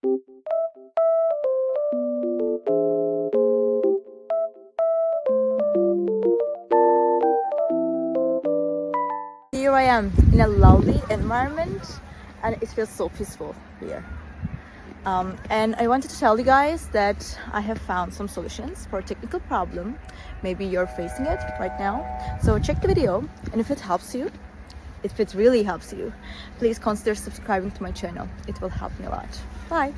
Here I am in a lovely environment and it feels so peaceful here. And I wanted to tell you guys that I have found some solutions for a technical problem. Maybe you're facing it right now. So check the video, and if it helps you, if it really helps you, please consider subscribing to my channel. It will help me a lot. Bye!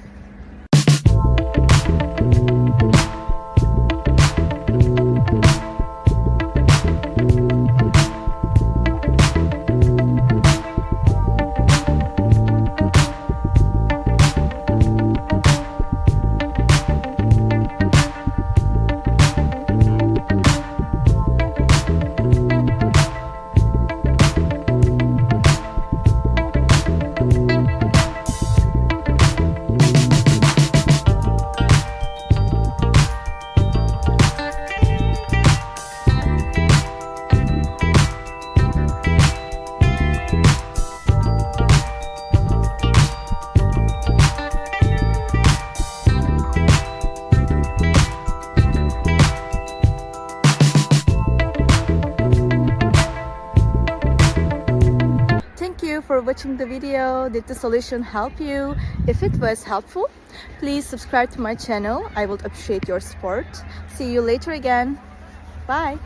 For watching the video. Did the solution help you? If it was helpful, please subscribe to my channel. I would appreciate your support. See you later again. Bye.